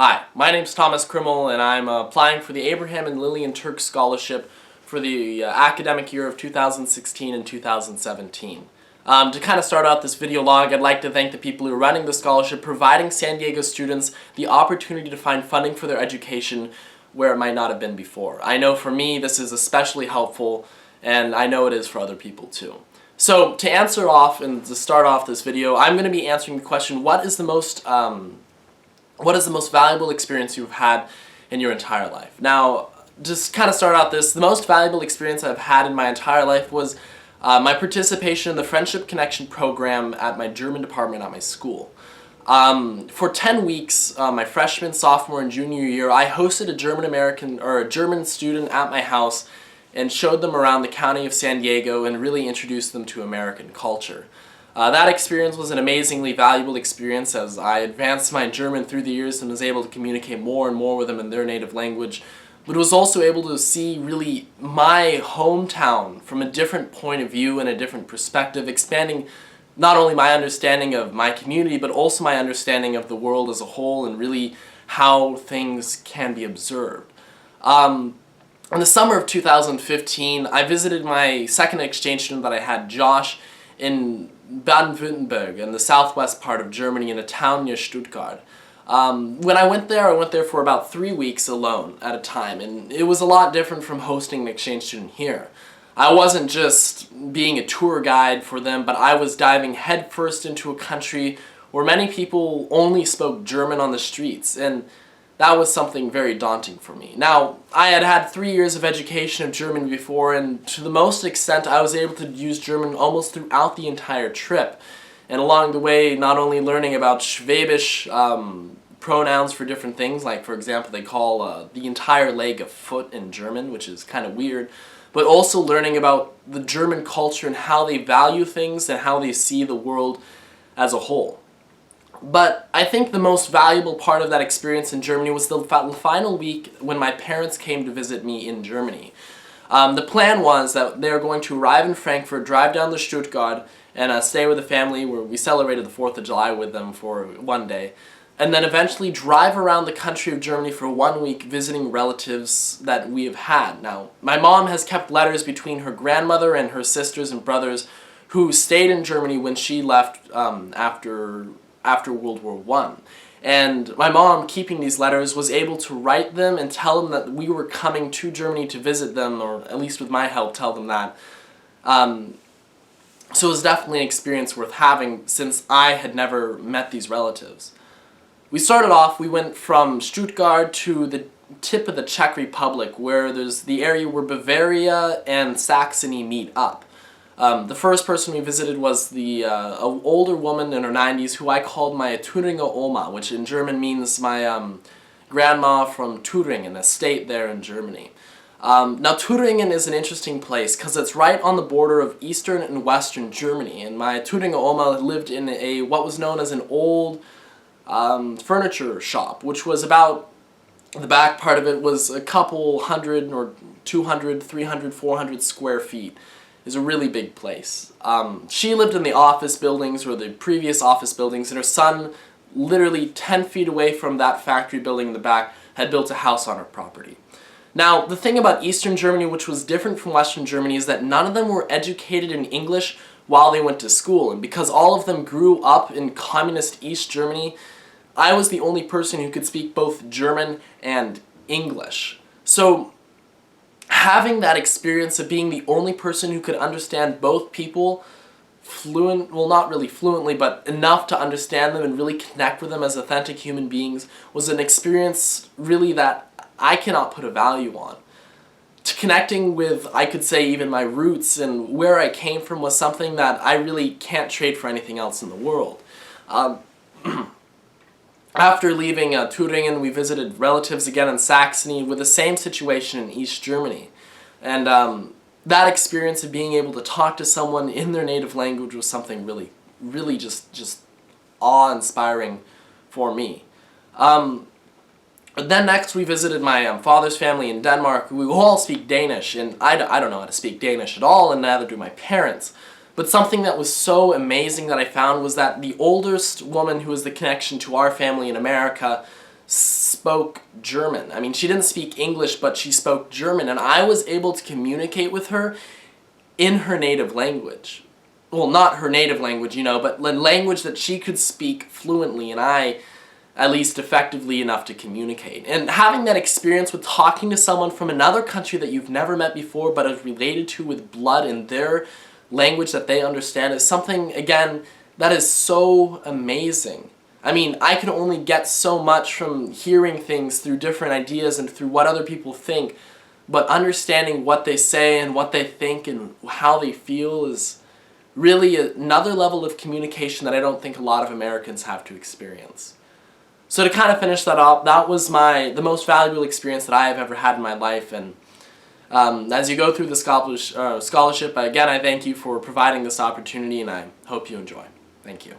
Hi, my name's Thomas Krimmel, and I'm applying for the Abraham and Lillian Turk Scholarship for the academic year of 2016 and 2017. To kind of start out this video log, I'd like to thank the people who are running the scholarship, providing San Diego students the opportunity to find funding for their education where it might not have been before. I know for me this is especially helpful, and I know it is for other people too. So to answer off and to start off this video, I'm going to be answering the question, what is the most valuable experience you've had in your entire life? Now, just kind of start out this, the most valuable experience I've had in my entire life was my participation in the Friendship Connection program at my German department at my school. For 10 weeks, my freshman, sophomore, and junior year, I hosted a German student at my house and showed them around the county of San Diego and really introduced them to American culture. That experience was an amazingly valuable experience as I advanced my German through the years and was able to communicate more and more with them in their native language, but was also able to see really my hometown from a different point of view and a different perspective, expanding not only my understanding of my community, but also my understanding of the world as a whole and really how things can be observed. In the summer of 2015, I visited my second exchange student that I had, Josh, in Baden-Württemberg, in the southwest part of Germany, in a town near Stuttgart. When I went there for about 3 weeks alone at a time, and it was a lot different from hosting an exchange student here. I wasn't just being a tour guide for them, but I was diving headfirst into a country where many people only spoke German on the streets, and that was something very daunting for me. Now, I had had 3 years of education of German before, and to the most extent I was able to use German almost throughout the entire trip. And along the way, not only learning about Schwäbisch pronouns for different things, like for example they call the entire leg a foot in German, which is kind of weird, but also learning about the German culture and how they value things and how they see the world as a whole. But I think the most valuable part of that experience in Germany was the final week when my parents came to visit me in Germany. The plan was that they were going to arrive in Frankfurt, drive down to Stuttgart, and stay with the family where we celebrated the 4th of July with them for one day, and then eventually drive around the country of Germany for 1 week visiting relatives that we have had. Now, my mom has kept letters between her grandmother and her sisters and brothers who stayed in Germany when she left after World War I. And my mom, keeping these letters, was able to write them and tell them that we were coming to Germany to visit them, or at least with my help, tell them that. So it was definitely an experience worth having since I had never met these relatives. We started off, we went from Stuttgart to the tip of the Czech Republic, where there's the area where Bavaria and Saxony meet up. The first person we visited was the older woman in her 90s who I called my Thüringer Oma, which in German means my grandma from Thüringen, a state there in Germany. Now Thüringen is an interesting place because it's right on the border of eastern and western Germany, and my Thüringer Oma lived in what was known as an old furniture shop, which was about, the back part of it was a couple hundred or 200, 300, 400 square feet. Is a really big place. She lived in the office buildings, or the previous office buildings, and her son, literally 10 feet away from that factory building in the back, had built a house on her property. Now, the thing about Eastern Germany, which was different from Western Germany, is that none of them were educated in English while they went to school, and because all of them grew up in communist East Germany, I was the only person who could speak both German and English. So, having that experience of being the only person who could understand both people not really fluently, but enough to understand them and really connect with them as authentic human beings, was an experience really that I cannot put a value on. Connecting with, I could say, even my roots and where I came from was something that I really can't trade for anything else in the world. After leaving Thüringen, we visited relatives again in Saxony with the same situation in East Germany. And that experience of being able to talk to someone in their native language was something really just awe-inspiring for me. Then next we visited my father's family in Denmark. We all speak Danish, and I don't know how to speak Danish at all, and neither do my parents. But something that was so amazing that I found was that the oldest woman who was the connection to our family in America spoke German. I mean, she didn't speak English, but she spoke German, and I was able to communicate with her in her native language. Well, not her native language, you know, but language that she could speak fluently, and I, at least effectively enough to communicate. And having that experience with talking to someone from another country that you've never met before but is related to with blood in their language that they understand is something, again, that is so amazing. I mean, I can only get so much from hearing things through different ideas and through what other people think, but understanding what they say and what they think and how they feel is really another level of communication that I don't think a lot of Americans have to experience. So to kind of finish that up, that was the most valuable experience that I have ever had in my life. And as you go through the scholarship, again, I thank you for providing this opportunity, and I hope you enjoy. Thank you.